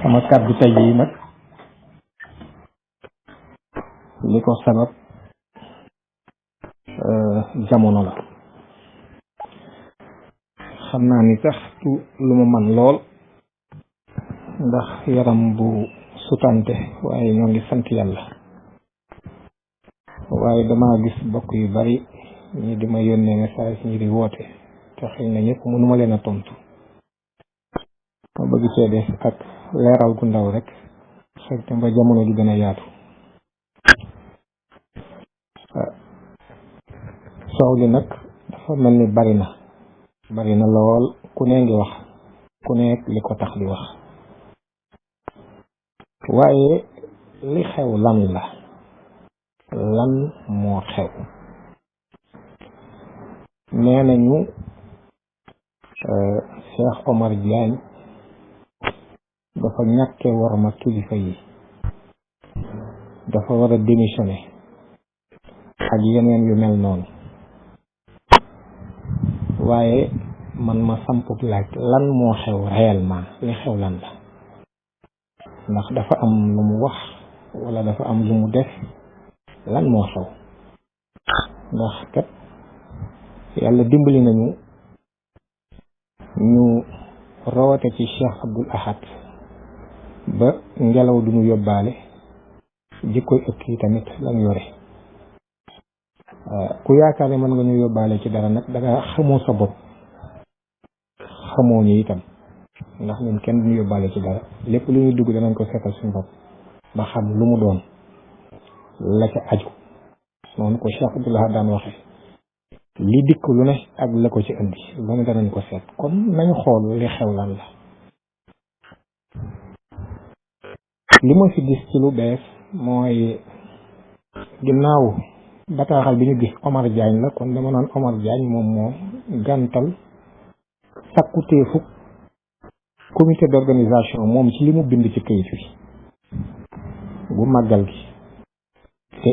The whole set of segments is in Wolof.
sama kàddu tey yi nag li ko sabab jamono la. xam naa ni sax lu ma man lool ndax yaram bu sutante waaye ñoo ngi sant yàlla. waaye dama gis bokk yu bari ñi di ma yónnee message ñi di woote te xëy na ñëpp mënuma leen a tontu. ma bëgg cee def ak leeral gu ndaw rek xëy na ba jamono ji gën a yaatu. soow li nag dafa mel ni bari na lool ku ne ngi wax ku nekk li ko tax di wax, waaye li xew lan la, lan moo xew? nee nañu Cheikh Omar Diagne dafa ñàkke warma kilifa yi, dafa war a démissionner ak yeneen yu mel noonu. waaye man ma sampub laaj lan moo xew réellement, li xew lan la? ndax dafa am lu mu wax wala dafa am lu mu def? lan moo xew? ndax kat yàlla dimbali nañu ñu rawate ci Cheikh Abdoul Ahad ba ngelaw du ñu yóbbaale jikkoy ëkk yi tamit lam yore. ku yaakaar ne mën nga ñu yóbbaale ci dara nag danga xamoo sa bopp, xamoo ñu itam, ndax ñun kenn duñu yóbbaale ci dara. lépp lu ñuy dugg danañ ko seetal suñu bopp ba xam lu mu doon, la ca aju. noonu ko Cheikh Abdoul Ahad daan waxe, li dikk lu ne ak la ko ci indi lu ne danañ ko seet. kon nañu xool li xew lan la. li ma fi gis ci lu bees mooy ginnaaw bataaxal bi ñu gis Omar Diagne la, kon dama naan Omar Diagne moom moo gàntal sakkuteefu comité d'organisation moom ci li mu bind ci kayit wi bu màggal gi. te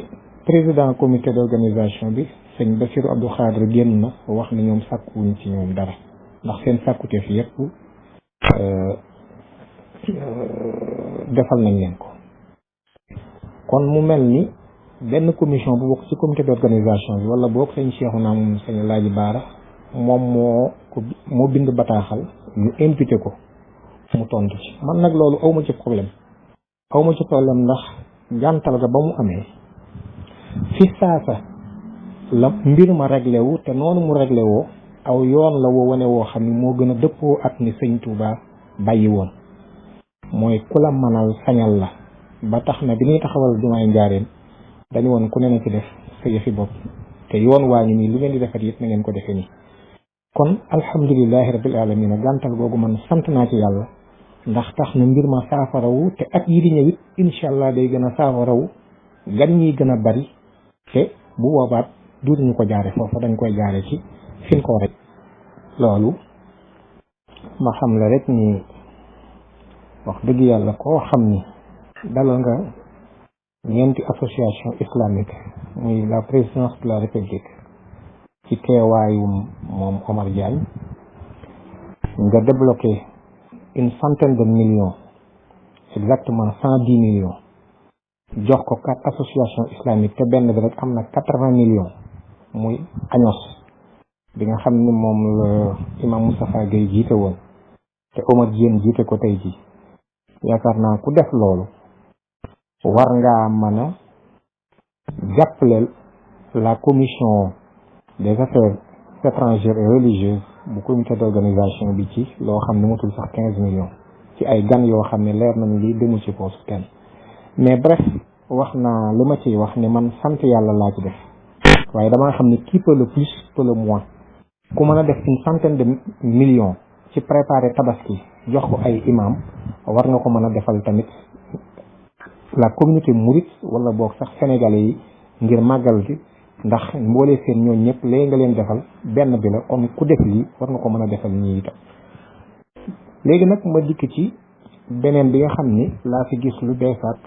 président comité d'organisation bi sëñ Bassirou Abdou Khadre génn na wax ne ñoom sàkkuwuñ ci ñoom dara, ndax seen sàkkuteef yépp defal nañ leen ko. kon mu mel ni benn commission bu bokk ci comité d'organisation bi wala boog sëñ Cheikhouna moom sëñ Laaji Baara moom moo bind bataaxal ñu invité ko mu tontu ci. man nag loolu awma ci problème ndax gàntal ga ba mu amee fi saasa la mbir ma réglé wu, te noonu mu réglé woo aw yoon la woo wane woo xam ni moo gën a dëppoo ak ni sëñ Touba bàyyi woon. mooy ku la manal sañal la, ba tax na bi ñuy taxawal jumaay Njaaréem dañu woon ku ne na ci def sa yëfi bopp, te yoon waa ngi nii lu ngeen di defat yëpp na ngeen ko defee nii. kon alhamdulilahi rabbil alamin gàntal googu man sant naa ci yàlla, ndax tax na mbir ma saafarawu, te at yi di ñëw it incha allah day gën a saafarawu, gan ñi gën a bari, te bu boobaat duutuñu ko jaare foofu, dañ koy jaare ci fin ko rek. loolu ma xam la rek ni wax dëgg yàlla koo xam ni dalal nga ñeenti association islamique muy la présidence de la république ci teewaayu moom Omar Diagne, nga débloqué une centaine de millions, exactement 110 millions, jox ko 4 associations islamiques, te benn bi rek am na 80 millions muy años bi nga xam ni moom la imam Moustapha Gueye jiite woon te Omar Diagne jiite ko tey ji. yaakaar naa ku def loolu war ngaa mën a jàppaleel la commission des affaires étrangères et religieuses bu comité d'organisation bi ci loo xam ne matul sax 15 millions ci ay gan yoo xam ne leer nañu lii demul ci poosu kenn. mais bref, wax naa li ma ciy wax ne man sant yàlla laa ci def, waaye damaa xam ne qui peut le plus peut le moins. ku mën a def une centaine de millions ci préparer tabaski jox ko ay imam, war nga ko mën a defal tamit la communauté mouride wala boog sax sénégalais yi ngir màggal gi, ndax mboolee seen ñooñ ñëpp léegi nga leen defal benn bi la. kon ku def lii war nga ko mën a defal ñii itam. léegi nag ma dikk ci beneen bi nga xam ni laa fi gis lu beesaat,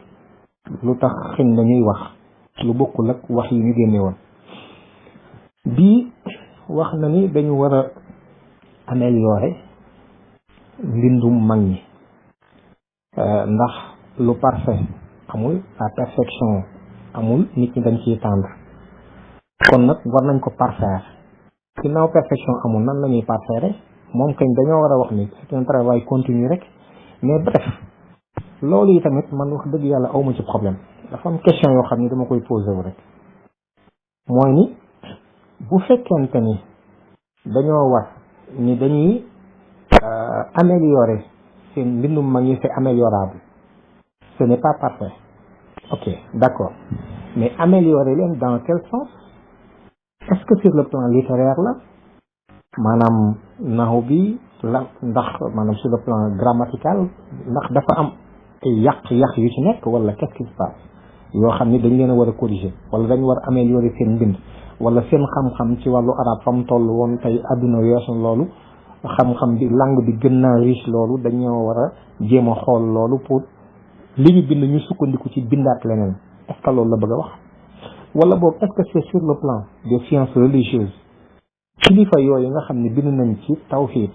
lu tax xëñ na ñuy wax lu bokkul ak wax yi ñu génne woon. bii wax na ni dañu war a améliorer mbindum mag ñi. ndax lu parfait amul, la perfection amul, nit ñi dañ ciy tendre. kon nag war nañ ko parfaire. ginnaaw perfection amul nan la ñuy parfaire moom kañ dañoo war a wax ni c'est un travail continu rek. mais bref loolu yi tamit man wax dëgg yàlla awma ci problème. dafa am question yoo xam ni dama koy posé wu rek mooy ni bu fekkente ni dañoo war ni dañuy améliorer seen mbindum mag ñi, c'est améliorable, ce n'est pas parfait. ok, d'accord, mais améliorer leen dans quel sens? est-ce que sur le plan littéraire la maanaam naxu bi la, ndax maanaam sur le plan grammatical ndax dafa am ay yàq yu ci nekk, wala qu'est-ce qui se passe yoo xam ni dañ leen a war a corriger, wala dañ war a améliorer seen mbind, wala seen xam-xam ci wàllu arab fa mu toll woon tey àdduna weesu loolu, xam-xam bi langue bi gën naa riche loolu, dañoo war a jéem a xool loolu pour li ñu bind ñu sukkandiku ci bindaat leneen. est-ce que loolu la bëgg a wax? wala boog est-ce que c'est sur le plan des sciences religieuses, kilifa yooyu nga xam ne bind nañ ci tawhid,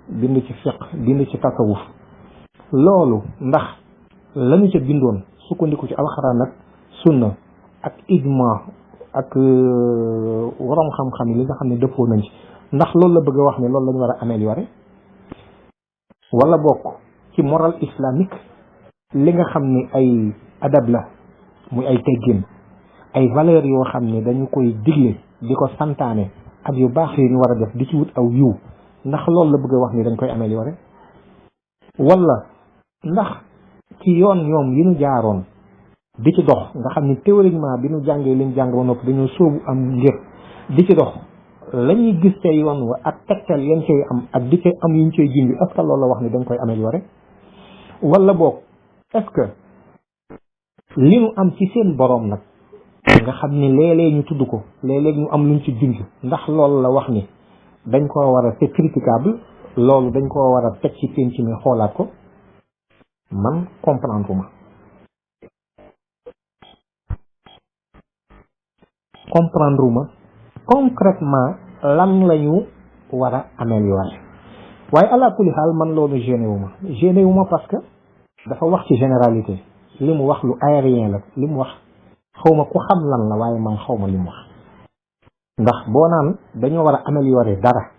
bind ci fiqh, bind ci tasawuf, loolu ndax lañu ca bindoon sukkandiku ci alxuraan ak sunna ak ijma ak waroom xam-xam yi li nga xam ne dëppoo nañ ci, ndax loolu la bëgg a wax ne loolu la ñu war a améliorer? wala bokk ci moral islamique li nga xam ni ay adab la, muy ay teggin, ay valeurs yoo xam ne dañu koy digle di ko santaane ak yu baax yi ñu war a def di ci wut aw yiw, ndax loolu la bëgg a wax ni dañ koy améliorer? wala ndax ci yoon ñoom yi ñu jaaroon di ci dox, nga xam ni théoriquement bi ñu jàngee liñ jàng ba noppi dañoo sóobu am ngir di ci dox, la ñuy gis te yoon wa ak tegtal yañ cay am ak di cay am yuñ cay jindi, est-ce que loolu la wax ni dañ koy améliorer? wala boog est-ce que li ñu am ci seen boroom nag nga xam ni léeg-léeg ñu tudd ko, léeg-léeg ñu am luñ ci junj, ndax loolu la wax ni dañ koo war a, c'est critiquable, loolu dañ koo war a teg ci penc mi xoolaat ko? man comprendre ma concrètement lan la ñu war a améliorer. waaye ala kulli xaal man loolu gêné wu ma parce que dafa wax ci généralité, li mu wax lu aérien la, li mu wax xawma ku xam lan la, waaye man xawma li mu wax. ndax boo naan dañoo war a améliorer dara,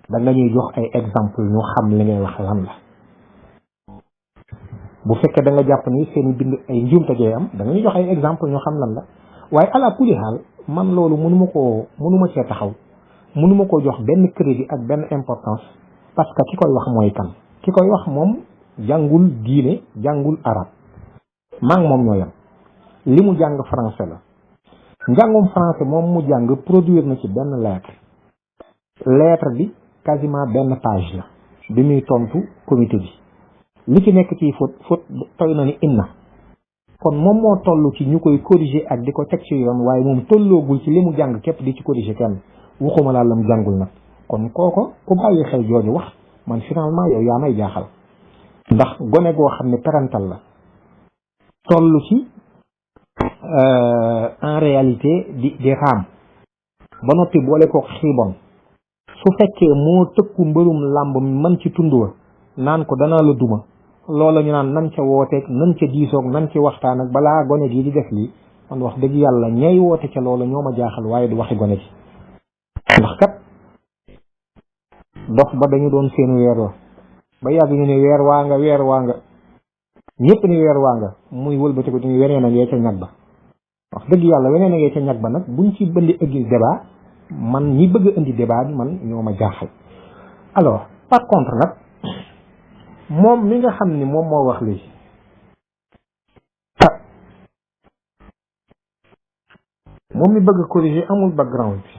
da nga ñuy jox ay exemple ñu xam li ngay wax lan la. bu fekkee da nga jàpp ni seen bind ay njuumte jee am, da nga ñuy jox ay exemple ñu xam lan la. waaye ala kulli xaal man loolu mënuma cee taxaw, mënuma koo jox benn crédit ak benn importance, parce que ki koy wax mooy kan? ki koy wax moom jàngul diine, jàngul arab, maa ngi moom ñoo yam. li mu jàng français la, njàngum français moom mu jàng produire na ci benn lettre bi quasiment benn page la bi muy tontu comité bi, li ci nekk ci faute toy na ni inna. kon moom moo toll ci ñu koy corriger ak di ko teg ci yoon, waaye moom tolloogul ci li mu jàng képp di ci corriger kenn, waxuma laa lam jàngul nag. kon kooko ku bàyyi xel jooju wax, man finalement yow yaa may jaaxal. ndax gone goo xam ne parental la toll ci en réalité di raam ba noppi boole ko xiibon, su fekkee moo tëkku mbërum làmb man ci tund wa naan ko danaa la duma, loola ñu naan nan ca wooteeg nan ca diisoog nan ci waxtaan ak balaa gone gi di def lii, man wax dëgg yàlla ñay woote ca loola ñoo ma jaaxal, waaye du waxi gone gi. ndax kat dox ba dañu doon seen weer wa ba yàgg ñu ne weer waa nga ñëpp ni weer waa nga, muy wëlbati ko dañu weneen a ngee ca ñag ba. wax dëgg yàlla weneen a ngee ca ñag ba nag buñ ci bëndi indi débat, man ñi bëgg a indi débat bi man ñoo ma jaaxal. alors par contre nag moom mi nga xam ni moom moo wax lii, moom mi bëgg a corriger amul background bi,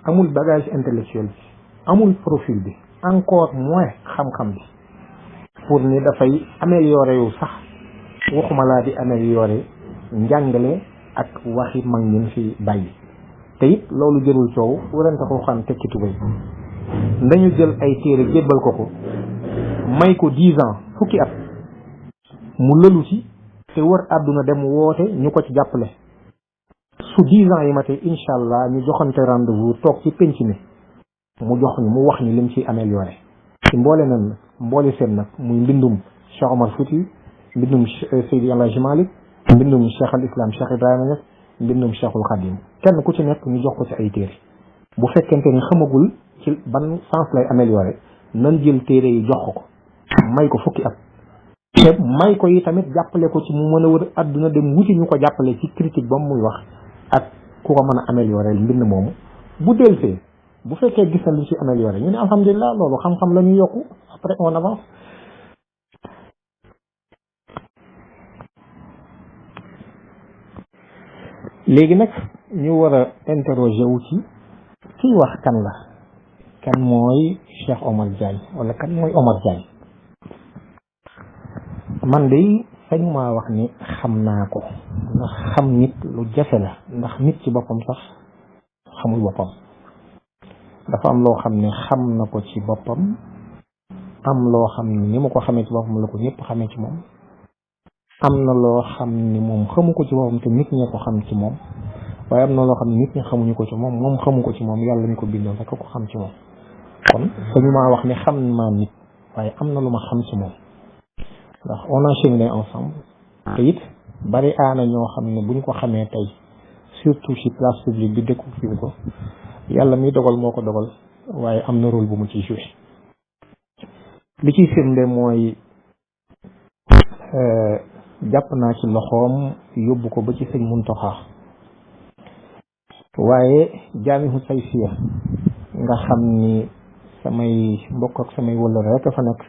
amul bagage intellectuel bi, amul profil bi, encore moins xam-xam bi pour ni dafay améliorer yu sax, waxuma laa di améliorer njàngale ak waxi mag ñin fi bàyyi. te it loolu jërul coow, warante ko xam tekki tubay. ndañu jël ay téere jébbal ko may ko 10 ans, fukki at mu lëlu ci te wër àdduna dem woote ñu ko ci jàppale. su 10 ans yi ma tey incha allah ñu joxante rendez-vous toog ci penc mi mu jox ñu mu wax ñu lim ci amélioré ci mboole seen nag muy mbindum Cheikh Omar Fouti, mbindum Seydi El Hadji Malick, mbindum Cheikh al Islam Cheikh Ibrahima Niass, mbindum Cheikhul Khadim. kenn ku ci nekk ñu jox ko ci ay téere bu fekkente ni xamagul ci ban sens lay amélioré nan jël téere yi jox ko may ko fukki at te may ko yi tamit jàppale ko ci mu mën a wër àdduna dem wuti ñu ko jàppale ci critique ba muy wax ak ku ko mën a amélioré mbind moomu bu delfee bu fekkee gis na lu ci amélioré ñu ne alhamdulilah loolu xam-xam la ñuy yokku après on avance. léegi nag ñu war a interroger wu ci kiy wax kan la kan mooy Cheikh Omar Diagne wala kan mooy Omar Diagne. man de sañu maa wax ni xam naa ko ndax xam nit lu jafe la ndax nit ci boppam sax xamul boppam dafa am loo xam ne xam na ko ci boppam am loo xam ne ni mu ko xamee ci boppam la ko ñëpp xamee ci moom am na loo xam ni moom xamu ko ci boppam te nit ñee ko xam ci moom waaye am na loo xam ne nit ñi xamuñu ko ci moom moom xamu ko ci moom yàlla mi ko bindoon rek ko xam ci moom kon sañu maa wax ne xam naa nit waaye am na lu ma xam ci moom ndax on a cheminé ensemble te it bari aana ñoo xam ne buñ ko xamee tey surtout ci place publique bi découvrir ko yàlla mi dogal moo ko dogal waaye am na rôle bu mu ciy joué li ciy firnde mooy jàpp naa ci loxoom yóbbu ko ba ci sëñ Muntaxa waaye jaamihu sayfiya nga xam ni samay mbokk ak samay wëllëre rek fa nekk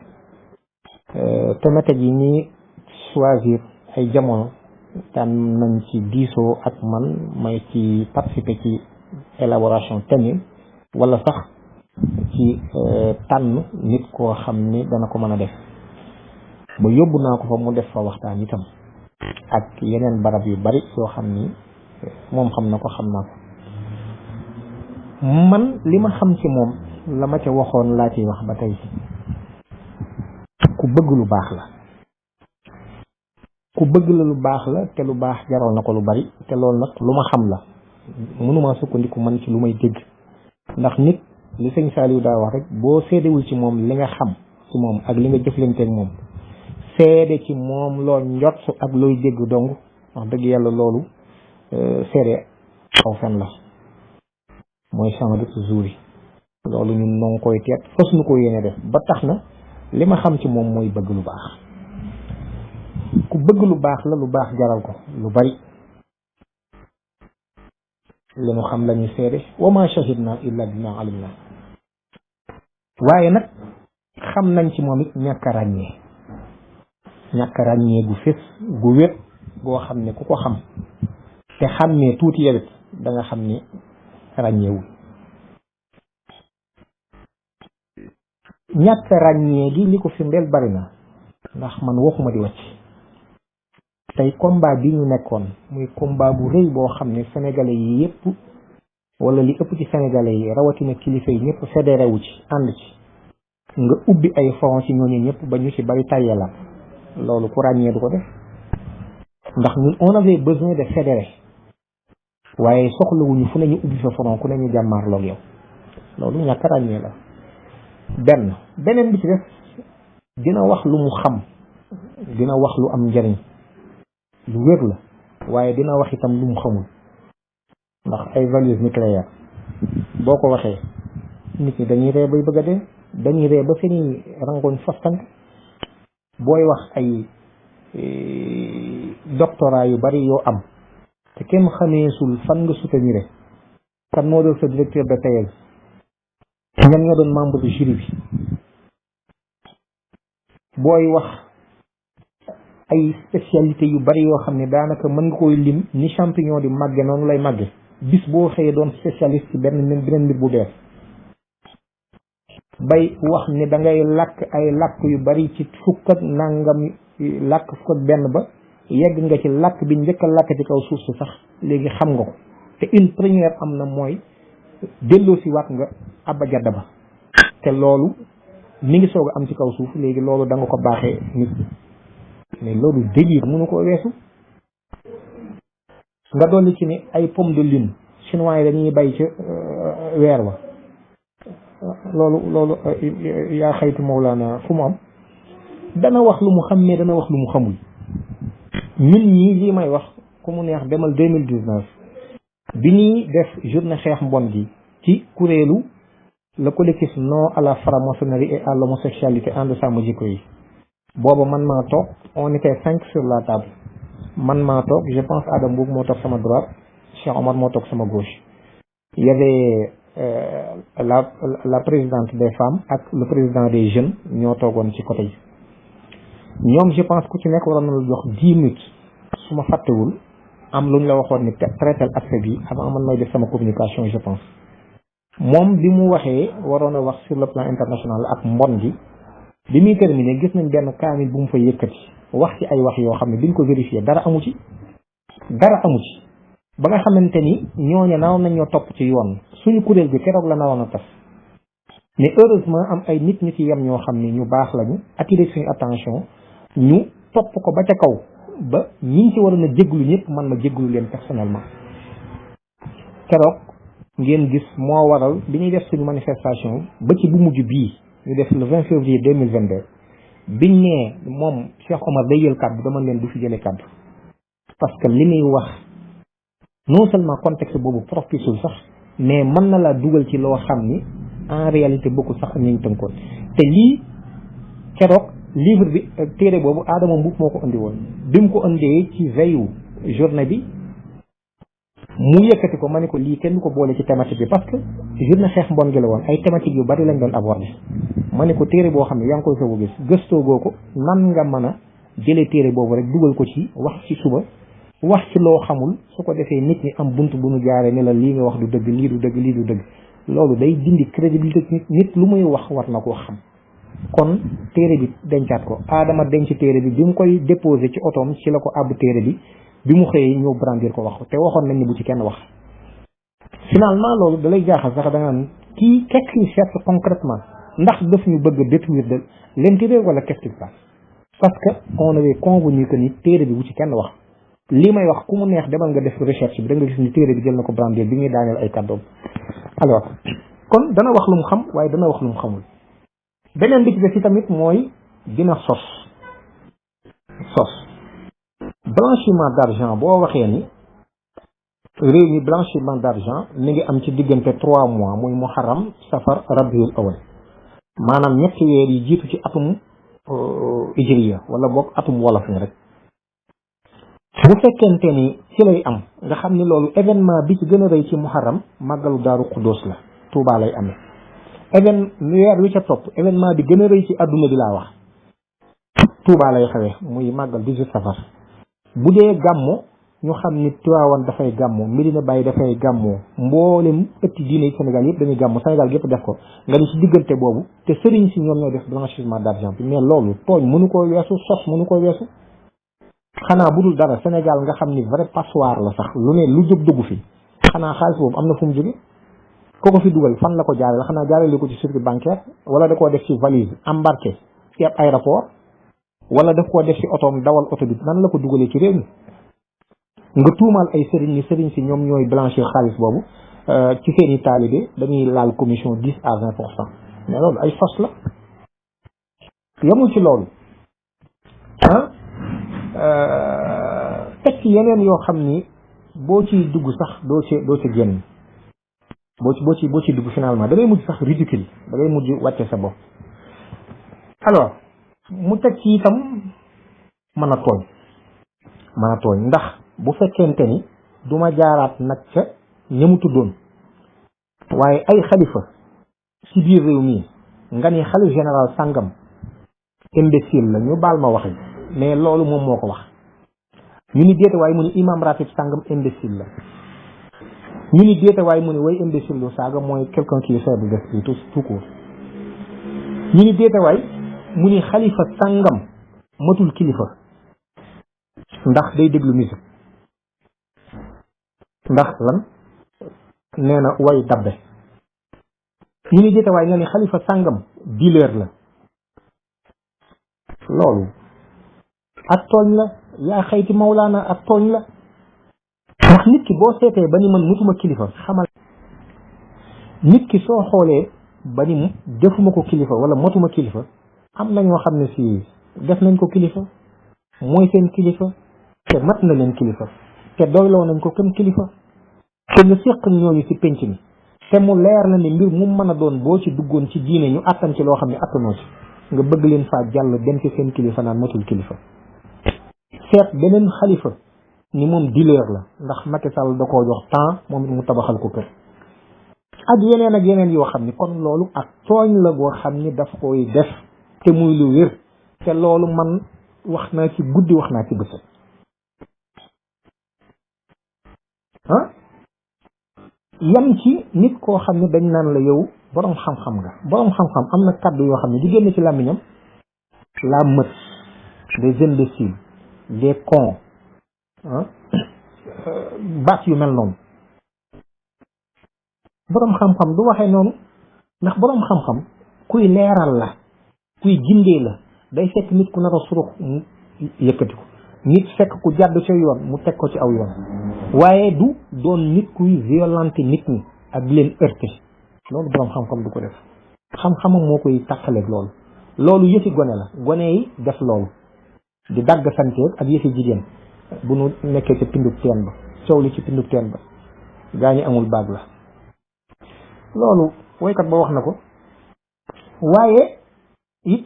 thématique yi ñi choisir ay jamono tànn nañ ci diisoo ak man may ci participer ci élaboration thème wala sax ci tànn nit koo xam ni dana ko mën a def ba yóbbu naa ko fa mu def fa waxtaan itam ak yeneen barab yu bari yoo xam ni moom xam na ko xam naa ko man li ma xam ci moom la ma ca waxoon laa ciy wax ba tey ku bëgg lu baax la ku bëgg la lu baax la te lu baax jaral na ko lu bari te loolu nag lu ma xam la mënuma sukkandiku man ci lu may dégg ndax nit li sëñ Saliou daa wax rek boo seedewul ci moom li nga xam ci moom ak li nga jëflanteeg moom seede ci moom loo njot ak looy dégg dong wax dëgg yàlla loolu seede aw fen la mooy chamade toujours yi loolu ñun noo ngi koy teet fas nu ko yéene def ba tax na li ma xam ci moom mooy bëgg lu baax ku bëgg lu baax la lu baax jaral ko lu bari li nu xam lañuy seede wa ma shahidna illa bima alimna waaye nag xam nañ ci moom it ñàkk a ràññee gu fés gu wér goo xam ne ku ko xam te xàmmee tuuti yewit da nga xam ni ràññeewul ñàkk ràññee gi li ko firndeel bari na ndax man waxuma di wàcc tey combat bi ñu nekkoon muy combat bu rëy boo xam ne sénégalais yi yépp wala li ëpp ci sénégalais yi rawatina kilifa yi ñëpp fédéré wu ci ànd ci nga ubbi ay front ci ñooñu ñëpp ba ñu ci bari tàyyelaat loolu ku ràññee du ko def ndax ñun on avait besoin de fédérer waaye soxlawuñu fu ne ñu ubbi fa front ku ne ñu jàmmaarloog yow loolu ñàkk ràññee la beneen bi ci def dina wax lu mu xam dina wax lu am njariñ lu wér la waaye dina wax itam lu mu xamul ndax ay values nucléaires boo ko waxee nit ñi dañuy ree bay bëgg a dee dañuy ree ba seeni rangoñ fastante booy wax ay doctorat yu bari yoo am te kenn xameesul fan nga soutenir kan moo doon sa directeur de thèse ñan nga doon membre de jury bi booy wax ay spécialité yu bari yoo xam ne daanaka mën nga koy lim ni champignon di màgge noonu lay màgge bis boo xëyee doon spécialiste ci beneen mbir bu bees bay wax ne da ngay làkk ay làkk yu bari ci fukk ak nangam làkk fukk ak benn ba yegg nga ci làkk bi njëkk a làkk ci kaw suuf si sax léegi xam nga ko te une première am na mooy delloo si waat nga abba jadda ba te loolu mi ngi soog a am ci kaw suuf léegi loolu da nga ko baaxee nit mais loolu délire mënu ko weesu nga dolli ci ni ay pomme de lune chinois yi dañuy bay ca weer wa loolu yaa xayti Mawlana fu mu am dana wax lu mu xam mais dana wax lu mu xamul. ñun ñii lii may wax ku mu neex demal 2019 bi ñuy def journée xeex mbon gi ci kuréelu le collectif non à la franc-maçonnerie et à l'homosexualité ànd sàmm jikko yi. booba man maa toog on était 5 sur la table man maa toog je pense Adam Mboup moo toog sama droite Cheikh Omar moo toog sama gauche. Il y avait la présidente des femmes ak le président des jeunes ñoo toogoon ci côté yi. ñoom je pense ku ci nekk waroon na la jox 10 minutes su ma fàttewul am lu ñu la waxoon ni traiter aspect bi avant man may def sama communication je pense. moom bi mu waxee waroon a wax sur le plan international ak mbon gi bi muy terminé gis nañ benn kaamil bu mu fa yëkkati wax ci ay wax yoo xam ne biñ ko vérifié dara amu ci ba nga xamante ni ñooñu naroon nañ ñoo topp ci yoon suñu kuréel bi keroog la naroon a tas mais heureusement am ay nit ñu ci yem ñoo xam ni ñu baax lañu attiré suñu attention ñu topp ko ba ca kaw ba ñi ci waroon a jéglu ñëpp man ma jéglu leen personnellement. keroog ngeen gis moo waral bi ñuy def suñu manifestation ba ci bu mujj bii ñu def le 20 février 2022 biñ nee moom Cheikh Omar day jël kàddu dama leen du fi jëlee kàddu parce que li muy wax non seulement contexte boobu propiceul sax mais mën na laa dugal ci loo xam ni en réalité bokkul sax ñu tënkoon te lii keroog livre bi téere boobu Adama Mboup moo ko indi woon bi mu ko indee ci veillu journée bi mu yëkkati ko ma ne ko lii kenn du ko boole ci thématique bi parce que journée xeex mbon gi la woon ay thématique yu bari lañ doon aborder ma ne ko téere boo xam ne yaa ngi koy soog a gis gëstoo goo ko nan nga mën a jëlee téere boobu rek dugal ko ci wax ci suba wax ci loo xamul su ko defee nit ñi am bunt bu nu jaaree ne la lii nga wax du dëgg lii du dëgg lii du dëgg loolu day dindi crédibilité nit lu muy wax war na koo xam. kon téere bi dencaat ko Adama denc téere bi mu koy déposé ci otoom ci la ko àbb téere bi mu xëyee ñëw brandir ko wax ko te waxoon nañ ni bu ci kenn wax. finalement loolu da lay jaaxal sax da nga naan kii qu'est-ce qu'il cherche concrètement ndax daf ñu bëgg a détruire de l'intérieur wala qu'est-ce qui se passe parce que on avait convenu que ni téere bi bu ci kenn wax. lii may wax ku mu neex demal nga def recherche bi da nga gis ni téere bi jël na ko brandir bi ñuy daaneel ay kàddoom. alors kon dana wax lu mu xam waaye dana wax lu mu xamul. beneen bi ci des tamit mooy dina sos blanchiment d'argent boo waxee ni réew mi blanchiment d'argent mi ngi am ci diggante 3 mois muy muharram safar rabiul awal maanaam ñetti weer yi jiitu ci atum hijriya wala boog atum wolof ni rek bu fekkente ni ci lay am nga xam ni loolu événement bi ci gën a rëy ci muharram màggalu daaru xuddoos la Tuubaa lay amee weer wi ca topp événement bi gën a rëy ci adduna bi laa wax Tuubaa lay xewee muy màggal 18 safar bu dee gàmmo ñu xam ni Tiwaawan dafay gàmmo Medina Baye dafay gàmmo mboolem ëtti diine yi Sénégal yëpp dañuy gàmmo Sénégal yëpp def ko nga ni ci diggante boobu te sëriñ si ñoom ñooy def blanchiment d'argent bi mais loolu tooñ mënu koo weesu sos mënu koo weesu xanaa bu dul dara Sénégal nga xam ni vrai passoire la sax lu ne lu jóg dugg fi xanaa xaalis boobu am na fu mu jóge ko fi dugal fan la ko jaarale xanaa jaarale ko ci circuit bancaire wala da koo def ci valise embarqué ci ab aéroport wala daf koo def ci otoom dawal oto bi nan la ko dugalee ci réew mi nga tuumaal ay sëriñ ni sëriñ si ñoom ñooy blanchir xaalis boobu ci seeni taalibe dañuy laal commission 10 à 20% mais loolu ay sos la yamul ci loolu teg ci yeneen yoo xam ni boo ciy dugg sax doo ci génn boo ci dugg finalement da ngay mujj sax ridicule da ngay mujj wàcce sa bopp. alors mu teg ci itam mën a tooñ ndax bu fekkente ni du ma jaaraat nag ca ñamu tuddoon waaye ay xalifa ci biir réew mi nga ni xalif général sàngam imbécile la ñu baal ma wax mais loolu moom moo ko wax ñu ni déete waaye mu ni imam ratib sàngam imbécile la ñu ni déete waaye mu ni way imbécile lu saaga mooy quelqu'un qui est faible d'esprit tout court ñu ni déete waay mu ni xalifa sàngam matul kilifa ndax day déglu musique ndax lan nee na way dabbe ñu ni déete waay nga ni xalifa sàngam dealer la loolu ak tooñ la yaa xayti mawlaana ak tooñ la ndax nit ki boo seetee ba ni man mutuma kilifa xamal nit ki soo xoolee ba ni defuma ko kilifa wala motuma kilifa am na ñoo xam ne si def nañ ko kilifa mooy seen kilifa te mat na leen kilifa te doyloo nañ ko comme kilifa te nga séq ñooñu ci penc mi te mu leer la ne mbir mu mën a doon boo ci duggoon ci diine ñu attan ci loo xam ne attanoo ci nga bëgg leen faa jàll dem ci seen kilifa naan matul kilifa seet beneen xalifa ni moom dealer la ndax Macky Sall da koo jox temps moom it mu tabaxal ko kër ak yeneen yoo xam ni kon loolu ak tooñ la boo xam ni daf koy def te muy lu wér te loolu man wax naa ci guddi wax naa ci bëccëg yam ci nit koo xam ne dañ naan la yow boroom xam-xam nga boroom xam-xam am na kàddu yoo xam ne di génn ci làmmiñam la meute des imbéciles des cons baat yu mel noonu boroom xam-xam du waxee noonu ndax boroom xam-xam kuy leeral la kuy gindee la day fekk nit ku nar a surux mu yëkkati ko nit fekk ku jàdd ca yoon mu teg ko ci aw yoon waaye du doon nit kuy violenter nit ñi ak leen heurter loolu boroom xam-xam du ko def xam-xamam moo koy tàqaleeg loolu yëfi gone la gone yi def loolu di dagg santeeg ak yëfi jigéen bu nu nekkee ci pindub teen ba coow li ci pindub teen ba gaa ñi amul baag la loolu woykat ba wax na ko waaye it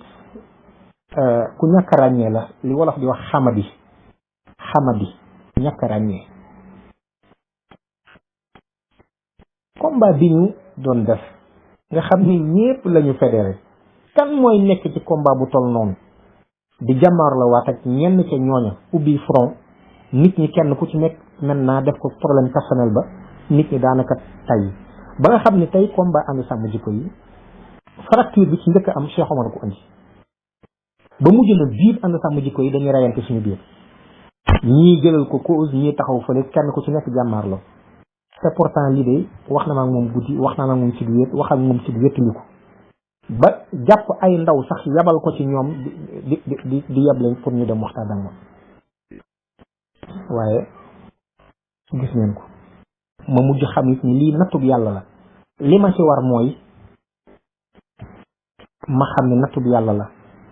ku ñàkk ràññee la li wolof di wax xamadi ñàkk ràññee combat bi ñu doon def nga xam ni ñépp lañu fédéré kan mooy nekk ci combat bu toll noonu di jàmmaar la waat ak ñenn ca ñooña ubbi front nit ñi kenn ku ci nekk maintenant def ko problème personnel ba nit ñi daanaka tay ba nga xam ne tey combat ànd sàmm jikko yi fracture bi ci njëkk am Cheikh Omar ko andi ba mujj na biir ànd sàmm jikko yi dañuy rayante suñu biir ñii jëlal ko cause ñii taxaw fële kenn ku ci nekk jàmmaar la te pourtant lii de wax na ma ak moom guddi wax na ma ak moom ci wéet wax ak moom ci wéttaliku ba jàpp ay ndaw sax yabal ko ci ñoom di yab leen pour ñu dem waxtaan ak moom waaye gis ngeen ko ma mujj xam it ni lii nattub yàlla la li ma ci war mooy ma xam ne nattub yàlla la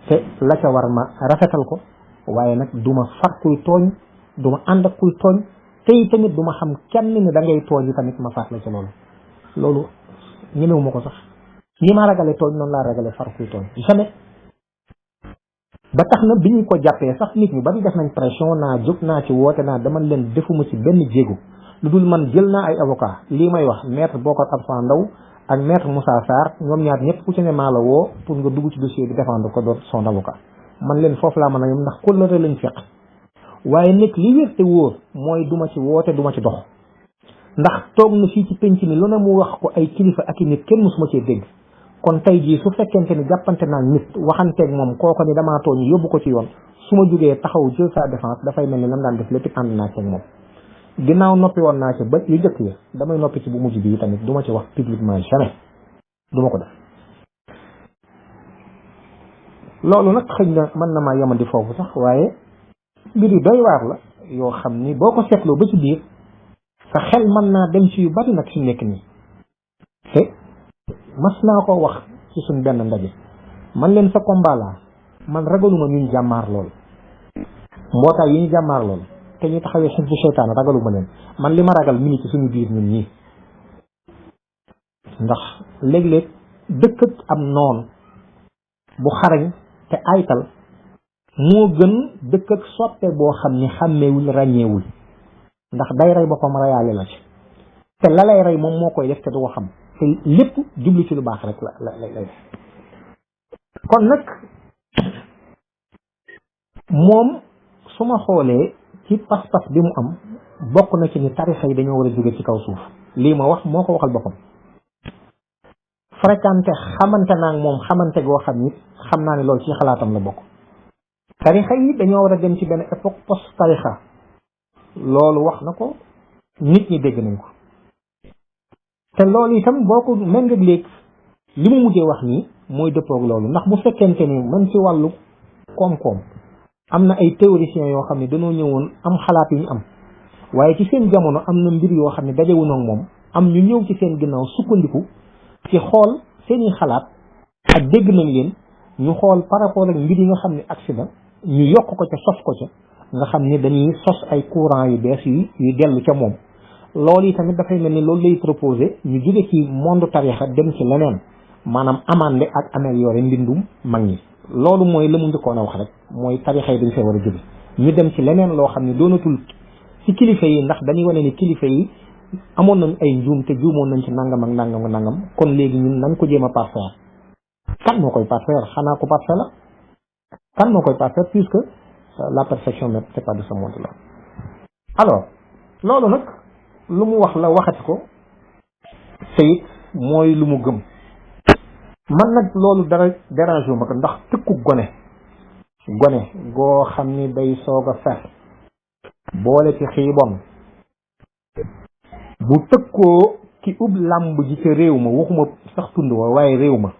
te la ca war ma rafetal ko waaye nag duma far kuy tooñ duma ànd ak kuy tooñ te tamit duma xam kenn ni da ngay tooñ yi tamit ma faat la ci loolu ñemewu ma ko sax ni ma ragale tooñ noonu laa ragale far kuy tooñ jamais ba tax na bi ñu ko jàppee sax nit ñu bari def nañ pression naa jóg naa ci woote naa dama leen defuma ci benn jéego lu dul man jël naa ay avocat lii may wax maître Bokar Absa Ndaw ak maître Moussa Sarr ñoom ñaar ñëpp ku ci ne maa la woo pour nga dugg ci dossier bi défendre ko doon son avocat man leen foofu laa mën a yem ndax kóllëre lañ fekk waaye nag li wér te wóor mooy duma ci woote duma ci dox ndax toog na fii ci penc mi lu ne mu wax ko ay kilifa ak i nit kenn musuma cee dégg kon tey jii su fekkente ni jàppante naa nit waxanteeg moom kooko ni damaa tooñ yóbbu ko ci yoon su ma jógee taxaw jël sa défense dafay mel ni lam daan def lépp ànd naa ci moom ginnaaw noppi woon naa ci ba yu jëkk ya damay noppi ci bu mujj bi tamit duma ci wax publiquement jamais duma ko def loolu nag xëy na mën na maa yemandi foofu sax waaye mbir yu doy waar la yoo xam ni boo ko seetloo ba ci biir sa xel mën naa dem ci yu bari nag fi nekk nii te mas naa ko wax ci suñ benn ndaje man leen sa combat laa man ragaluma ñuñ jàmmaar lool mbootaay yi ñu jàmmaar lool te ñu taxawee xisbu seytaan ragaluma leen man li ma ragal mi ngi ci suñu biir ñun ñii ndax léeg-léeg dëkkat am noon bu xarañ te aytal moo gën dëkk ak soppe boo xam ni xàmmeewul ràññeewul ndax day rey boppam reyaale la ci te la lay rey moom moo koy def te du ko xam te lépp jublu ci lu baax rek la lay def kon nag moom su ma xoolee ci pas-pas bi mu am bokk na ci ni tarixa yi dañoo war a jóge ci kaw suuf lii ma wax moo ko waxal boppam fréquenté xamante naa moom xamante goo xam ni xam naa ne loolu ci xalaatam la bokk tarixa yi dañoo war a dem ci benn époque post tarixa loolu wax na ko nit ñi dégg nañ ko te loolu itam boo ko mën nga léegi li mu mujjee wax nii mooy dëppoog loolu ndax bu fekkente ni man ci wàllu koom-koom am na ay théoriciens yoo xam ne dañoo ñëwoon am xalaat yu ñu am waaye ci seen jamono am na mbir yoo xam ne dajewuñu ak moom am ñu ñëw ci seen ginnaaw sukkandiku ci xool seeni xalaat ak dégg nañ leen ñu xool par rapport ak mbir yi nga xam ne accident ñu yokk ko ca sos ko ca nga xam ni dañuy sos ay courant yu bees yu dellu ca moom loolu yi tamit dafay mel ni loolu lay proposé ñu jóge ci monde tarixa dem ci leneen maanaam amande ak amélioré mbindum mag ñi loolu mooy la mu njëkkoon a wax rek mooy tarixa yi dañ fee war a jóge ñu dem ci leneen loo xam ne doonatul ci kilifa yi ndax dañuy wane ni kilifa yi amoon nañ ay njuum te juumoon nañ ci nangam ak nangam ak nangam kon léegi ñun nañ ko jéem a parfaire kan moo koy parfaire xanaa ko parfaire la kan moo koy parfaire puisque la perfection même c'est pas de ce monde là alors loolu nag lu mu wax la waxati ko te it mooy lu mu gëm man nag loolu dara dérange ma ko ndax tëkku gone goo xam ni day soog a fer boole ci xiibon bu tëkkoo ki ub làmb ji ca réew ma waxuma sax tund wa waaye réew ma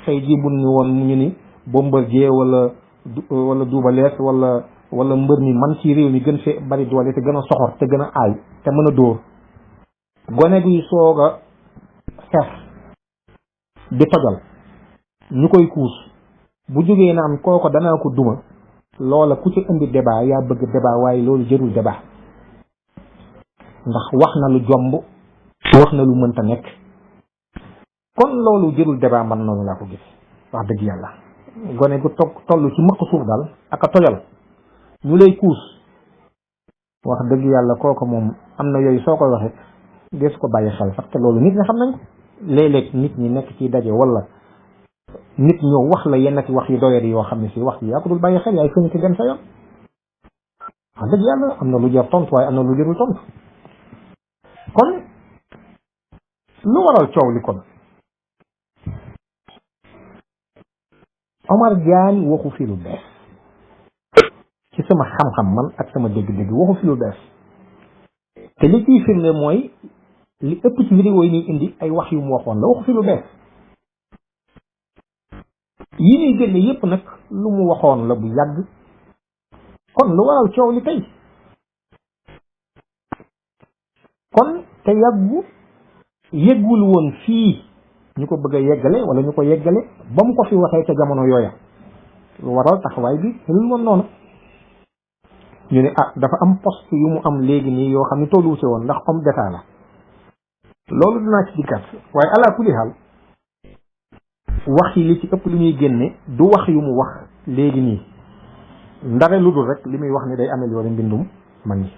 tey jii bu ñu woon ñu ni Bombardier wala Double Less wala mbër mi man ci réew mi gën fee bari doole te gën a soxor te gën a aay te mën a dóor gone guy soog a xeex di tojal ñu koy kuus bu jógee naan kooko danaa ko duma loola ku ci indi débat yaa bëgg débat waaye loolu jërul débat ndax wax na lu jomb wax na lu mënta nekk kon loolu jërul débat man noonu laa ko gis wax dëgg yàlla gone gu toll ci mëq suuf daal ak a tojal ñu lay kuus wax dëgg yàlla kooku moom am na yooyu soo koy waxee dees ko bàyyi xel sax te loolu nit ñi xam nañ ko léeg-léeg nit ñi nekk ci daje wala nit ñëw wax la yenn ci wax yu doyadi yoo xam ne si wax ji yaa ko dul bàyyi xel yaay fëñ ci dem sa yoon wax dëgg yàlla am na lu jar tontu waaye am na lu jarul tontu kon lu waral coow li kon Omar Diagne waxu fi lu bees ci sama xam-xam man ak sama dégg-dégg waxu fi lu bees te li ciy firnde mooy li ëpp ci vidéo yi ñuy indi ay wax yu mu waxoon la waxu fi lu bees yi ñuy génne yépp nag lu mu waxoon la bu yàgg kon lu waral coow li tey kon te yëggul woon fii ñu ko bëgg a yeggale wala ñu ko yeggale ba mu ko fi waxee ca jamono yooya lu waral taxawaay bi lu woon noonu ñu ne dafa am poste yu mu am léegi nii yoo xam ne tollu ci woon ndax homme d'état la loolu dinaa ci dikkat waaye ala kulli xaal wax yi li ci ëpp lu ñuy génne du wax yu mu wax léegi nii ndare lu dul rek li muy wax ni day améliorer mbindum mag ñi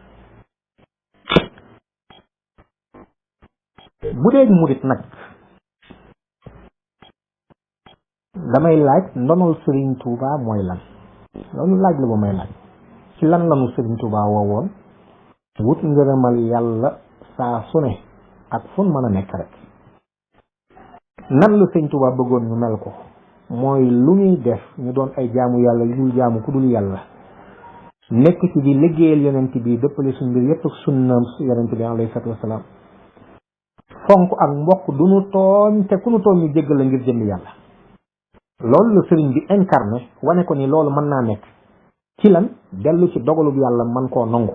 bu dee murit nag damay laaj ndonol Serigne Touba mooy lan loolu laaj la ba may laaj ci lan lanu Serigne Touba woowoon wut ngërëmal yàlla saa su ne ak fun mën a nekk rek nan la Serigne Touba bëggoon ñu mel ko mooy lu ñuy def ñu doon ay jaamu yàlla yu dul jaamu ku dul yàlla nekk ci di liggéeyal yonent bi dëppale suñ mbir yépp ak sunnaam yonent bi alayhi salaatu wasalaam fonk ak mbokk du nu tooñ te ku nu tooñ ñu jéggal la ngir jënd yàlla loolu la sëriñ bi incarné wane ko ni loolu mën naa nekk ci lan dellu ci dogalub yàlla man koo nangu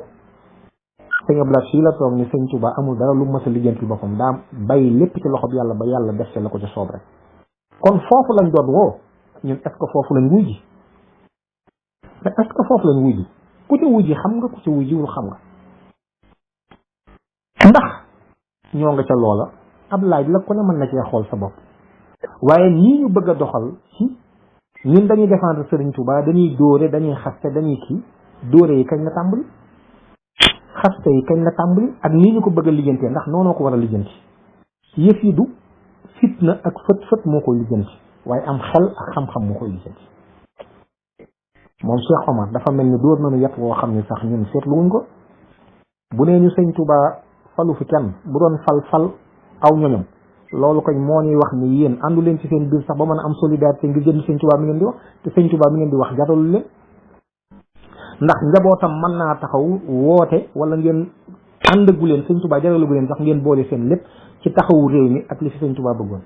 sëñ Abdoulaye fii la toog ni sëñ Touba amul dara lu mas a lijjanti boppam daa bàyyi lépp ci loxob yàlla ba yàlla def ci la ko ca soob rek kon foofu lañ doon woo ñun est-ce que foofu lañ wuy ji mais est-ce que foofu lañ wuy ji ku ci wuy ji xam nga ku ci wuy jiwul xam nga ndax ñoo nga ca loola ab laaj la ku ne mën na cee xool sa bopp waaye ñii ñu bëgg a doxal ci ñun dañuy défendre Serigne Touba dañuy dóore dañuy xaste dañuy kii dóore yi kañ la tàmbali xaste yi kañ la tàmbali ak nii ñu ko bëgg a lijjantee ndax noonoo ko war a lijjanti yëf yi du fitna ak fët moo koy lijjanti waaye am xel ak xam-xam moo koy lijjanti moom Cheikh Omar dafa mel ni dóor nañu yet woo xam ne sax ñun seetluwuñ ko bu nee ñu sëñ Touba falu fi kenn bu doon fal aw ñoñom loolu koñ moo ñuy wax ni yéen àndu leen ci seen biir sax ba mën a am solidarité ngir jënd sëñ Touba mi ngeen di wax te sëñ Touba mi ngeen di wax jaralu leen ndax njabootam mën naa taxaw woote wala ngeen àndagu leen sëñ Touba jaralu leen sax ngeen boole seen lépp ci taxawu réew mi ak li fi sëñ Touba bëggoon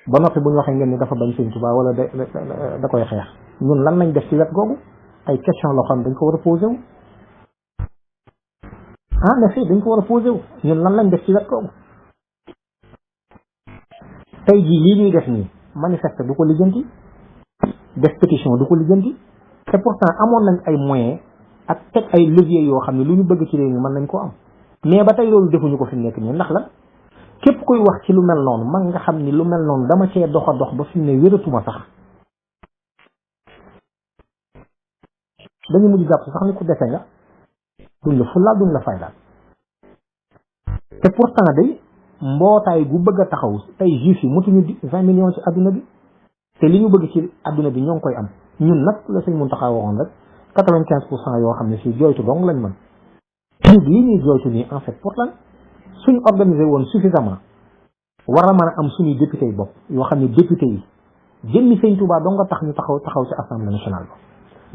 ba noppi bu ñu waxee ngeen ni dafa bañ sëñ Touba wala da koy xeex ñun lan lañ def ci wet googu ay question loo xam dañ ko war a posé wu en effet dañ ko war a posé wu ñun lan lañ def ci wet googu tey jii lii ñuy def nii manifeste du ko lijjanti def pétition du ko lijjanti te pourtant amoon nañ ay moyens ak teg ay leviers yoo xam ne lu ñu bëgg ci réew mi mën nañ ko am mais ba tey loolu defuñu ko fi nekk nii ndax la képp koy wax ci lu mel noonu man nga xam ni lu mel noonu dama cee dox a dox ba fi mu ne wératuma sax dañu mujj jàpp sax ni ku dese nga duñ la fullaal duñ la faydaal te pourtant day mbootaay gu bëgg a taxaw tey juif yi mutuñu 20 millions ci adduna bi te li ñu bëgg ci adduna bi ñoo ngi koy am ñun nag la sëñ Muntaxa waxoon rek 95% yoo xam ne si jooytu dong lañ mën nit yi ñuy jooytu nii en fait pour lan suñ organisé woon suffisamment war a mën a am suñuy député yi bopp yoo xam ne député yi jëmmi sëñ Touba dong nga tax ñu taxaw ci assemblée nationale ba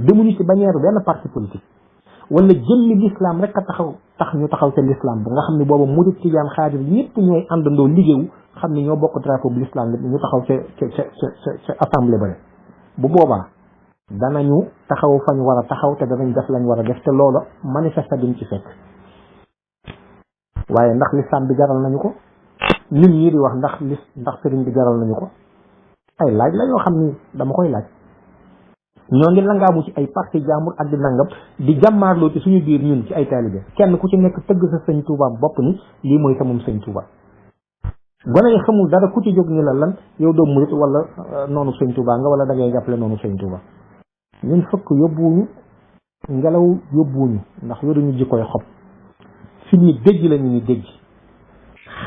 demuñu ci bannière benn parti politique wala jëmmi l'islam rek a tax ñu taxaw ca l'islam bu nga xam ne booba murid tijaan xaadir ñëpp ñooy àndandoo liggéeyu xam ne ñoo bokk drapeau bu l'islam ñu taxaw ca assemblée ba rek bu boobaa danañu taxaw fañ war a taxaw te danañ def lañ war a def te loola manifeste duñ ci fekk waaye ndax l'islam bi jaral nañu ko nit ñi di wax ndax sëriñ bi jaral nañu ko ay laaj la yoo xam ni dama koy laaj ñoo ngi langaamu ci ay parti jaamur ak di nangam di jàmmaarloo ci suñu biir ñun ci ay taalibe kenn ku ci nekk tëgg sa sëñ Touba bopp ni lii mooy sa moom sëñ Touba gone yi xamul dara ku ci jóg ni la lan yow doo murit wala noonu sëñ Touba nga wala da ngay jàppale noonu sëñ Touba ñun fëkk yóbbuwuñu ngelaw yóbbuwuñu ndax yoruñu jikkoy xob fi ñuy dégg la ñu dégg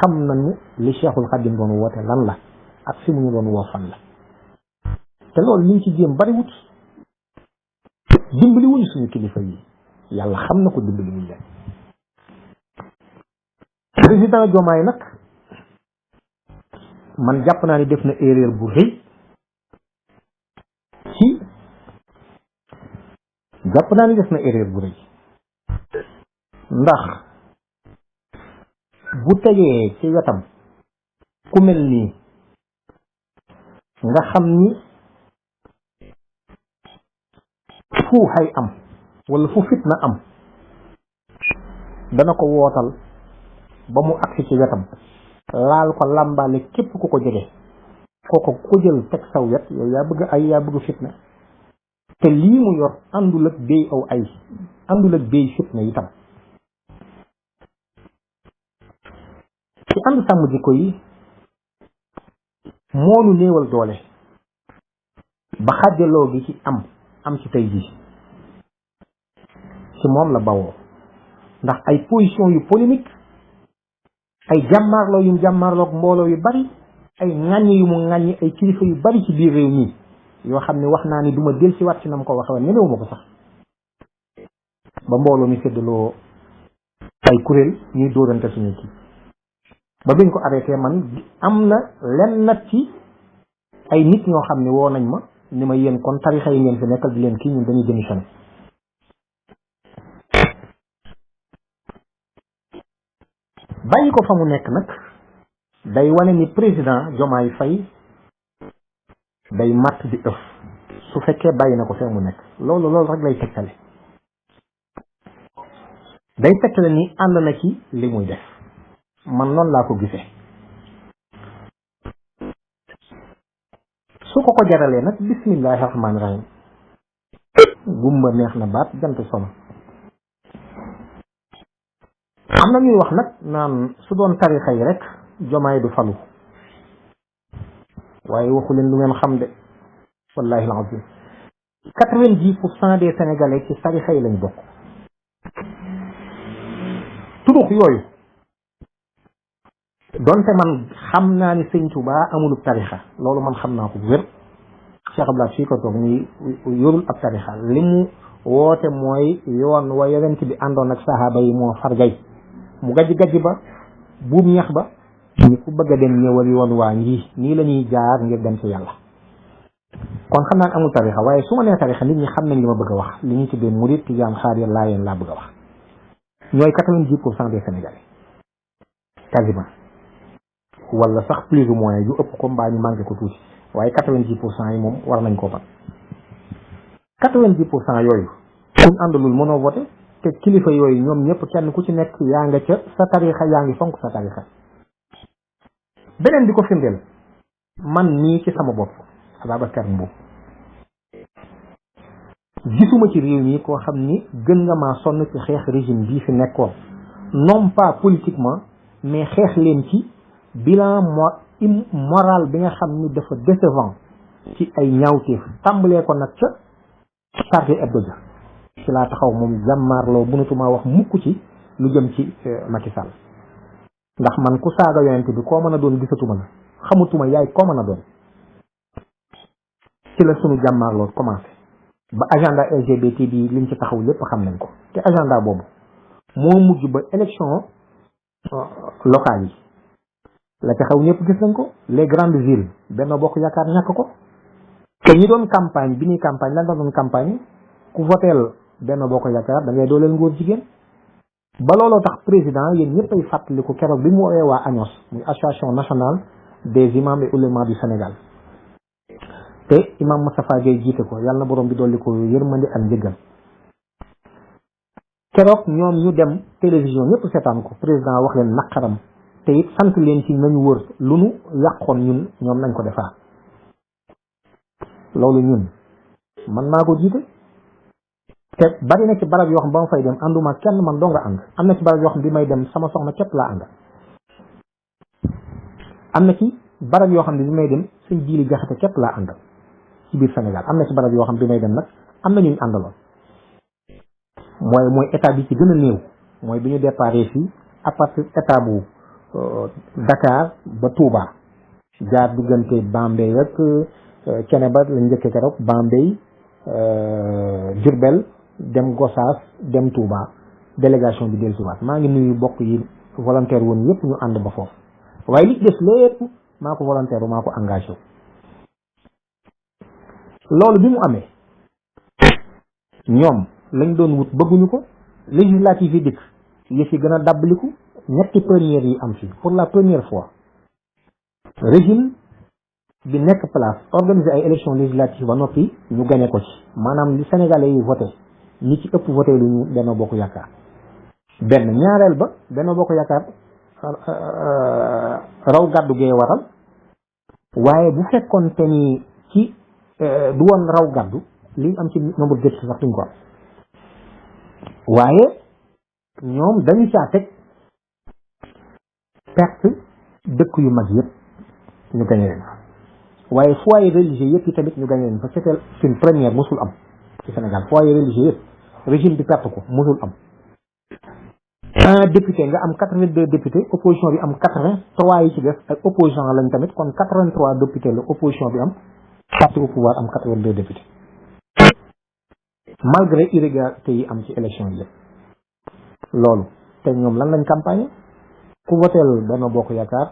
xam nañu li Cheikhul Khadim doon woote lan la ak fi mu ñu doon woo fan la te loolu liñ ci jéem bariwut dimbali wuñ suñu kilifa yi yàlla xam na ko dimbali wuñ leen président Diomaye nag man jàpp naa ni def na erreur bu rëy ndax bu tegee ci wetam ku mel nii nga xam ni fu xay am wala fu fitna am dana ko wootal ba mu agsi ci wetam laal ko làmbaale képp ku ko jege kooko ku ko jël teg saw wet yow yaa bëgg fitna te lii mu yor àndul ak béy aw ay àndul ak béy fitna itam ci ànd sàmm jikko yi moonu néewal doole ba xàjjaloo gi ci am ci tey jii ci moom la bawoo ndax ay position yu polémique ay jàmmaarloo yu jàmmaarloog mbooloo yu bari ay ŋàññi yu mu ŋàññi ay kilifa yu bari ci biir réew mi yoo xam ne wax naa ni duma del ci wat ci nam ko waxe woon ñemewuma ko sax ba mbooloo mi séddaloo ay kuréel ñuy dóorante suñu kii ba biñ ko arrêté man am na lenn nag ci ay nit ñoo xam ne woo nañ ma ni ma yéen kon tarixa yi ngeen fi nekkal di leen kii ñun dañuy démissionné bàyyi ko fa mu nekk nag day wane ni président Diomaye Faye day matt di ëf su fekkee bàyyi na ko fee mu nekk loolu rek lay tegtale day tegtale ni ànd na ci li muy def man noonu laa ko gisee su ko jaralee nag bismillahi rahmaani rahim gumba neex na baat jant sono am na ñuy wax nag naan su doon tarixa yi rek Diomaye du falu waaye waxu leen lu ngeen xam de wallahi alazim 90% des sénégalais ci tarixa yi lañ bokk turux yooyu donte man xam naa ni sëñ Touba amulub tarixa loolu man xam naa ko wér Cheikh Abdoulaye fii ko toog ni yorul ab tarixa li mu woote mooy yoon wa yonent bi àndoon ak sahaaba yi moo fargay mu gajj ba buum ñax ba ni ku bëgg a dem ñëwal yoon waa ngi nii la ñuy jaar ngir dem ci yàlla kon xam naa ne amul tarixa waaye su ma nee tarixa nit ñi xam nañ li ma bëgg a wax li ñu tuddee murid tijaan xaadir laayeen laa bëgg a wax ñooy 90% des sénégalais quasiment wala sax plus ou moins yu ëpp ko mbaa ñu manqué ko tuuti waaye 90% yi moom war nañ koo bat 90% yooyu suñ àndalul mënoo voté te kilifa yooyu ñoom ñëpp kenn ku ci nekk yaa nga ca sa tarixa yaa ngi fonk sa tarixa beneen bi ko firndeel man nii ci sama bopp Ababacar Mbow gisuma ci réew mi koo xam ni gën nga maa sonn ci xeex régime bii fi nekkoon non pas politiquement mais xeex leen ci bilan moral bi nga xam ni dafa décevant ci ay ñaawteef tàmbalee ko nag ca Charlie Hebdo ja ci laa taxaw moom jàmmaarloo mënatuma wax mukk ci lu jëm ci Macky Sall ndax man ku saaga yonent bi koo mën a doon gisatuma la xamutuma yaay koo mën a doon ci la sunu jàmmaarloo commencé ba agenda LGBT bi liñ ci taxaw lépp xam nañ ko te agenda boobu moo mujj ba élection locale yi la ca xaw ñëpp gis nañ ko les grandes villes Benno Bokk Yaakaar ñàkk ko te ñi doon campagne bi ñuy campagne lan doon campagne ku voteel Benno Bokk Yaakaar da ngay dooleel ngóor jigéen ba looloo tax président yéen ñëpp ay fàttaliku keroog bi mu woowee waa ANOS muy association nationale des imams et oulémas du Sénégal te imam Moustapha Gueye jiite ko yàlla na borom bi dolli ko yërmande ak njëggal keroog ñoom ñu dem télévision ñëpp seetaan ko président wax leen naqaram te it sant leen ci nañu wër lu nu yàqoon ñun ñoom nañ ko defaa loolu ñun man maa ko jiite te bari na ci barab yoo xam ba ma fay dem ànduma kenn man doo nga ànd am na ci barab yoo xam bi may dem sama soxna képp laa ànd am na ci barab yoo xam ne bi may dem suñ jiili jaxate képp laa àndal ci biir Sénégal am na ci barab yoo xam bi may dem nag am na ñuñ àndaloon mooy état bi ci gën a néew mooy bi ñu déparé fii à partir état bu Dakar ba Touba jaar diggante Bambey ak Ceneba lañ njëkkee keroog Bambey Diourbel dem Gossas dem Touba délégation bi dellusiwaat maa ngi nuyu bokk yi volontaire woon yëpp ñu ànd ba foofu waaye li des lépp maa ko volontaire maa ko engagé loolu bi mu amee ñoom lañ doon wut bëgguñu ko législative yi dikk yëf yi gën a dàbbaliku ñetti première yi am fi pour la première fois régime bi nekk place organiser ay élections législatives ba noppi ñu gagné ko ci maanaam li sénégalais yi voté ñi ci ëpp voté lu ñu Benno Bokk Yaakaar benn ñaareel ba Benno Bokk Yaakaar raw gàddu gee waral waaye bu fekkoon te ni ci du woon raw gàddu li am ci nombre de députés sax duñ ko am waaye ñoom dañu caa teg perte dëkk yu mag yëpp ñu gagné leen fa waaye foyer religieux yëpp yi tamit ñu gagné leen fa c'était une première mosul am ci Sénégal foyer religieux yëpp régime bi perte ko mosul am un député nga am 82 députés opposition bi am 83 yi ci def ak opposition lañ tamit kon 83 députés la opposition bi am parti au pouvoir am 82 députés malgré irrégularité yi am ci élection yi yëpp loolu te ñoom lan lañ campagne ku voteel Benno Bokk Yaakaar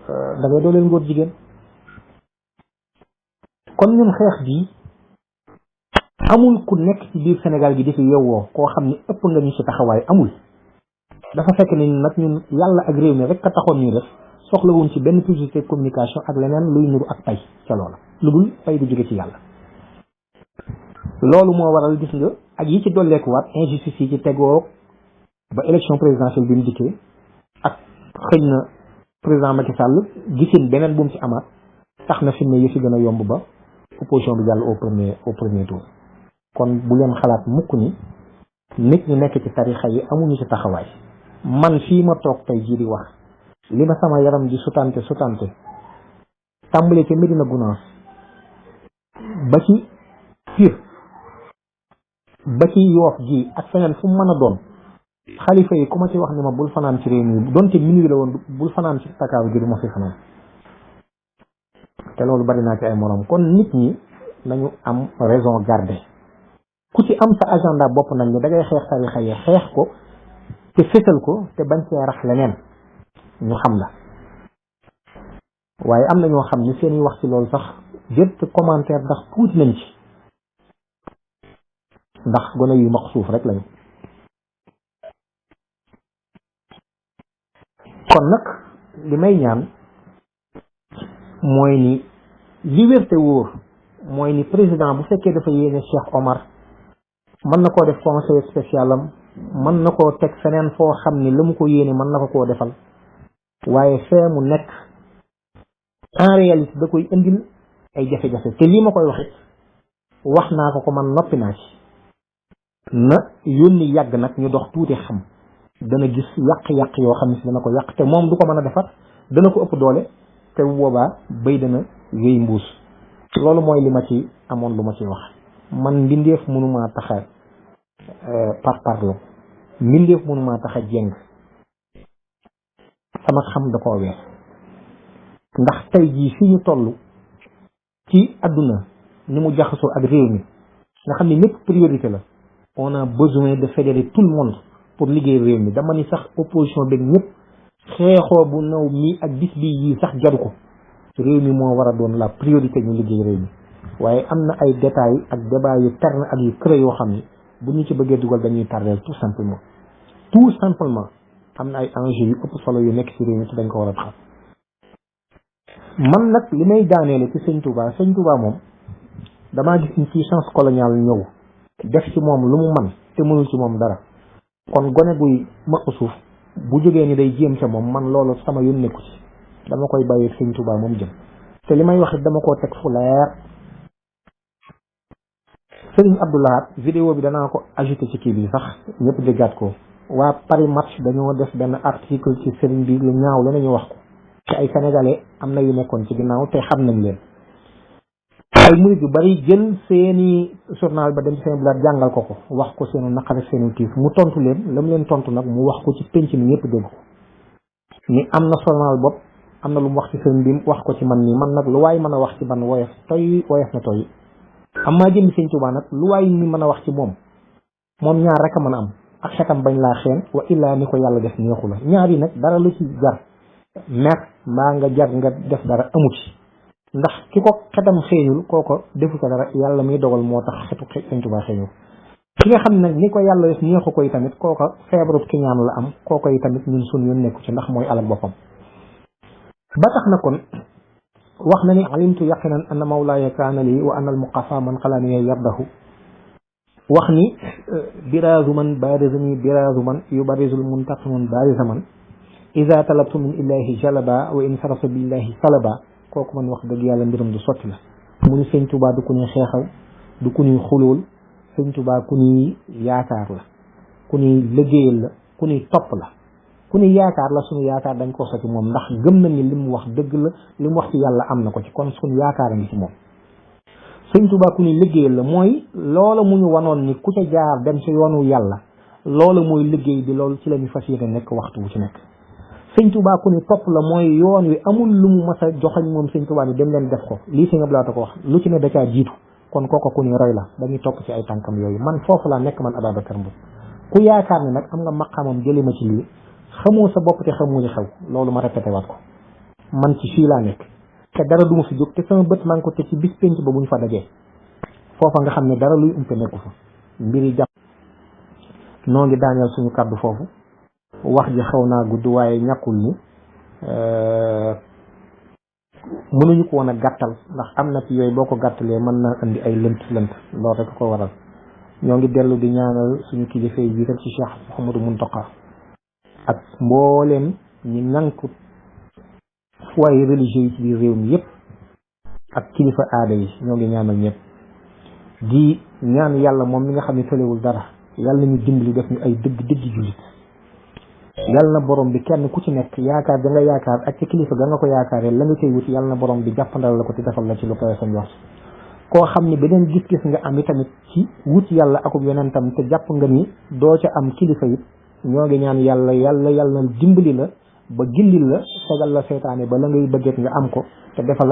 da ngay dooleel ngóor jigéen kon ñun xeex bi amul ku nekk ci biir Sénégal gi di fi yowwoo koo xam ni ëpp nga ñu ci taxawaay amul dafa fekk ni nag ñun yàlla ak réew mi rek ka taxoon ñuy def soxlawuñ ci benn publicité communication ak leneen luy nuru ak pay ca loola lu dul pay du jóge ci yàlla loolu moo waral gis nga ak yi ci dolleekuwaat injustice yi ci tegoo ba élection présidentielle bi mu dikkee ak xëy na président Macky Sall gisin beneen bu mu ci amaat tax na fi mu ne yëfi gën a yomb ba opposition bi jàll au premier tour kon bu leen xalaat mukk ni nit ñi nekk ci tarixa yi amuñu ci taxawaay man fii ma toog tey jii di wax li ma sama yaram di sutante tàmbale ca Médina Gounass ba ci Pire ba ci Yoof gi ak feneen fu mu mën a doon xalifa yi ku ma ci wax ni ma bul fanaan ci réew mi donte minuit la woon bul fanaan ci Dakar gi du ma fi fanaan te loolu bari naa ci ay morom kon nit ñi nañu am raison garder ku ci am sa agenda bopp nag ni da ngay xeex tarixa yi xeex ko te fésal ko te bañ cee rax leneen ñu xam la waaye am na ñoo xam ni seen i wax ci loolu sax jët commentaire ndax tuuti nañ ci ndax gone yu maq suuf rek lañu kon nag li may ñaan mooy ni li wér te wóor mooy ni président bu fekkee dafa yéene Cheikh Omar mën na koo def conseil spécial am mën na koo teg feneen foo xam ni la mu ko yéene mën na ko koo defal waaye fee mu nekk en réalité da koy indil ay jafe-jafe te lii ma koy waxit wax naa ko man noppi naa ci na yónni yàgg nag ñu dox tuuti xam dana gis yàq-yàq yoo xam ne si dana ko yàq te moom du ko mën a defar dana ko ëpp doole te bu boobaa béy dana wéy mbuus. loolu mooy li ma ci amoon lu ma ciy wax. man mbindeef mënumaa tax a parparlo mbindeef mënumaa tax a jeng sama xam da koo wees ndax tey jii fi ñu toll ci àdduna ni mu jaxasoo ak réew mi nga xam ne lépp priorité la on a besoin de fédérer tout le monde pour liggéey réew mi dama ni sax opposition beeg ñëpp xeexoo bu naw mi ak bis bi yii sax jaru ko réew mi moo war a doon la priorité ñu liggéey réew mi waaye am na ay détails ak débat yu terne ak yu creux yoo xam ni bu ñu ci bëggee dugal dañuy tardeel tout simplement am na ay enjeux yu ëpp solo yu nekk ci réew mi te dañ ko war a taxaw. man nag li may daaneele ci sëñ Touba moom damaa gis une puissance coloniale ñëw def ci moom lu mu man te mënul ci moom dara kon gone guy maq suuf bu jógee ni day jéem ca moom man loolu sama yoon nekku ci dama koy bàyyi sëñ Touba moom jëm te li may wax it dama koo teg fu leer. Sëriñ Abdoulahat vidéo bi danaa ko ajouté ci kii bi sax ñëpp déggaat ko waa Paris Match dañoo def benn article ci sëriñ bi lu ñaaw la nañu wax ko te ay sénégalais am na yu nekkoon ci ginnaaw te xam nañ leen ay murid yu bari jël seeni journal ba dem ci seen bilaat jàngal ko wax ko seenu naqar ak seenu tiif mu tontu leen la mu leen tontu nag mu wax ko ci penc mi ñëpp dégg ko ni am na journal bopp am na lu mu wax ci sëriñ bi wax ko ci man nii man nag lu waay mën a wax ci man woyof na toy am maa jënd sëñ Tuubaa nag lu waay ni mën a wax ci moom ñaar rek a mën a am ak xetam bañ laa xeen wa illaa ni ko yàlla def neexu la ñaar yi nag dara lu ci jar mer mbaa nga jar nga def dara amu ci ndax ki ko xetam xeeñul kooko defu ko dara yàlla muy dogal moo tax xetu sëñ Tuubaa xeeñul ki nga xam ne nag ni ko yàlla def neexu ko yi tamit kooko feebarut ki ñaan la am kooko yi tamit ñun sun yoon nekku ci ndax mooy alal boppam ba tax na kon wax na ni alimtu yaqinan anna mawlaaya kaana lii wa anna al muqafa man xalaani yardahu wax ni biraazu man barizani biraazu man yubarizul muntaqimun bariza man ida talabtu min illahi jalaba wa in sarasa billahi salaba kooku man wax dëgg yàlla mbiram du sotti la mu ni sëñ Tuubaa du ku ñuy xeexal du ku ñuy xulool sëñ Tuubaa ku ñuy yaakaar la ku ñuy liggéeyal la ku ñuy topp la ku ñuy yaakaar la suñu yaakaar dañ ko sotti moom ndax gëm na ni li mu wax dëgg la li mu wax ci yàlla am na ko ci kon suñu yaakaar a ngi ci moom sëñ Tuubaa ku ñuy liggéeyal la mooy loola mu ñu wanoon ni ku ca jaar dem ci yoonu yàlla loola mooy liggéey bi loolu ci la ñu fas yéene nekk waxtu wu ci nekk sëñ Tuubaa ku ñu topp la mooy yoon wi amul lu mu mas a joxañ moom sëñ Tuubaa ni dem leen def ko lii si nga blaata ko wax lu ci ne da caa jiitu kon kooko ku ñu roy la dañuy topp ci ay tànkam yooyu man foofu laa nekk man Ababacar Mboup ku yaakaar ne nag am nga maqaamam jëlee ma ci lii xamoo sa bopp te xamoo li xew loolu ma répété waat ko man ci fii laa nekk te dara du ma fi jóg te sama bët maa ngi ko te ci bis penc ba bu ñu fa dajee foofa nga xam ne dara luy umpe nekku fa mbiri jàpp noo ngi daaneel suñu kàddu foofu wax ji xaw naa gudd waaye ñàkkul ni mënuñu ko woon a gàttal ndax am na ci yooyu boo ko gàttalee mën naa indi ay lënt loolu rek ko waral ñoo ngi dellu di ñaanal suñu kilifa yi jiital ci Cheikh Mouhamadou Mountakha ak mbooleem ñi nanku foyer religieux yi ci biir réew mi yëpp ak kilifa aada yi ñoo ngi ñaanal ñëpp di ñaan yàlla moom mi nga xam ne tëlewul dara yàlla nañu dimbali def ñu ay dëgg jullit yàlla na borom bi kenn ku ci nekk yaakaar da nga yaakaar ak ci kilifa ga nga ko yaakaaree la nga koy wut yàlla na borom bi jàppandal la ko te defal la ci lu koy sa njort koo xam ne beneen gis-gis nga am tamit ci wut yàlla akub yonentam te jàpp nga ni doo ca am kilifa it ñoo ngi ñaan yàlla na dimbali la ba gindil la fegal la seytaane ba la ngay bëggeet nga am ko te defal